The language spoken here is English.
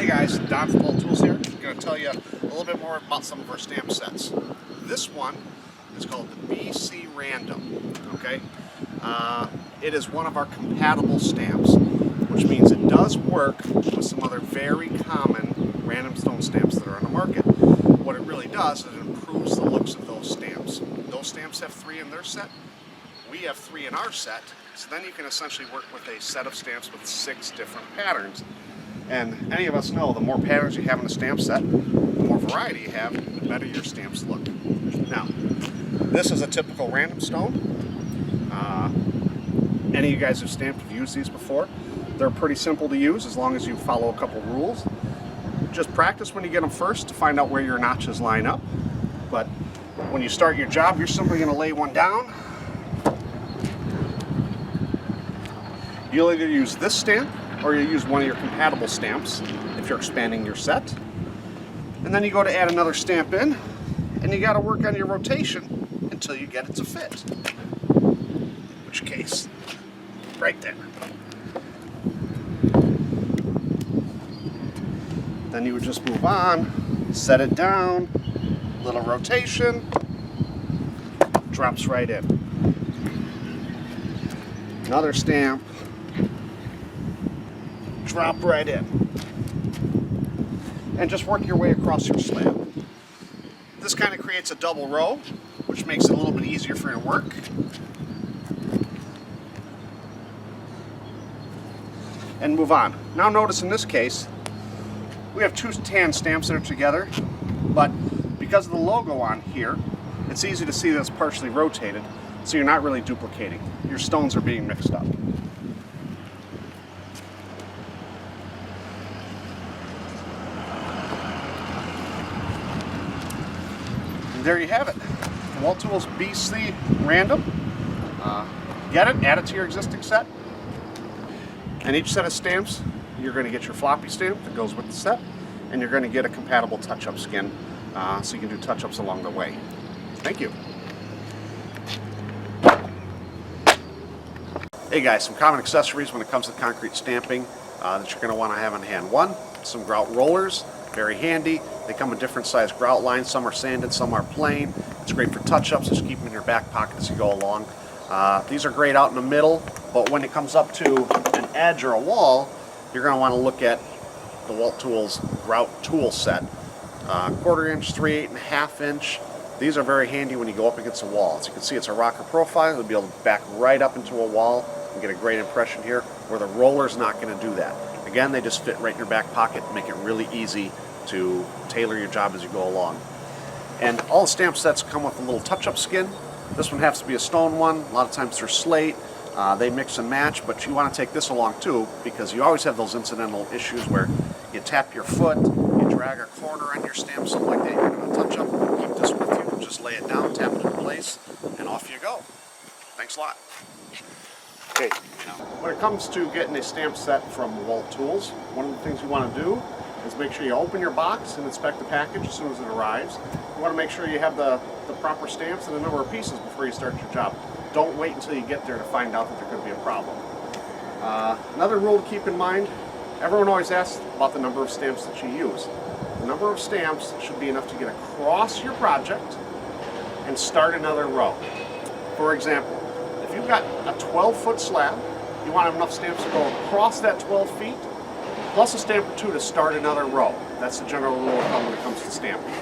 guys, Don from Walttools here. I'm going to tell you a little bit more about some of our stamp sets. This one is called the BC Random. Okay, it is one of our compatible stamps, which means it does work with some other very common random stone stamps that are on the market. What it really does is it improves the looks of those stamps. Those stamps have 3 in their set. We have 3 in our set, so then you can essentially work with a set of stamps with 6 different patterns. And any of us know the more patterns you have in a stamp set, the more variety you have, the better your stamps look. Now, this is a typical random stone. Any of you guys who've stamped have used these before. They're pretty simple to use as long as you follow a couple rules. Just practice when you get them first to find out where your notches line up. But when you start your job, you're simply going to lay one down. You'll either use this stamp or you use one of your compatible stamps if you're expanding your set. And then you go to add another stamp in, and you got to work on your rotation until you get it to fit. In which case, right there. Then you would just move on, set it down, little rotation, drops right in. Another stamp, drop right in. And just work your way across your slab. This kind of creates a double row, which makes it a little bit easier for your work. And move on. Now notice in this case, we have 2 tan stamps that are together, but because of the logo on here, it's easy to see that it's partially rotated, so you're not really duplicating. Your stones are being mixed up. And there you have it. Walttools BC Random. Get it, add it to your existing set. And each set of stamps, you're going to get your floppy stamp that goes with the set, and you're going to get a compatible touch-up skin, so you can do touch-ups along the way. Thank you. Hey guys, some common accessories when it comes to concrete stamping that you're going to want to have on hand. One, some grout rollers, very handy. They come in different size grout lines. Some are sanded, some are plain. It's great for touch-ups. Just keep them in your back pocket as you go along. These are great out in the middle, but when it comes up to an edge or a wall, you're going to want to look at the Walttools Grout tool set. 1/4 inch, 3 8.5 inch. These are very handy when you go up against a wall. As you can see, it's a rocker profile. You'll be able to back right up into a wall and get a great impression here, where the roller's not going to do that. Again, they just fit right in your back pocket and make it really easy to tailor your job as you go along. And all the stamp sets come with a little touch-up skin. This one has to be a stone one. A lot of times they're slate. They mix and match, but you want to take this along too, because you always have those incidental issues where you tap your foot, you drag a corner on your stamp, something like that. You're going to touch up. Keep this with you. Just lay it down, tap it in place, and off you go. Thanks a lot. Okay, now when it comes to getting a stamp set from Walttools, one of the things you want to do is make sure you open your box and inspect the package as soon as it arrives. You want to make sure you have the proper stamps and the number of pieces before you start your job. Don't wait until you get there to find out that there could be a problem. Another rule to keep in mind, everyone always asks about the number of stamps that you use. The number of stamps should be enough to get across your project and start another row. For example, if you've got a 12-foot slab, you want to have enough stamps to go across that 12 feet, plus a stamp or 2 to start another row. That's the general rule of thumb when it comes to stamping.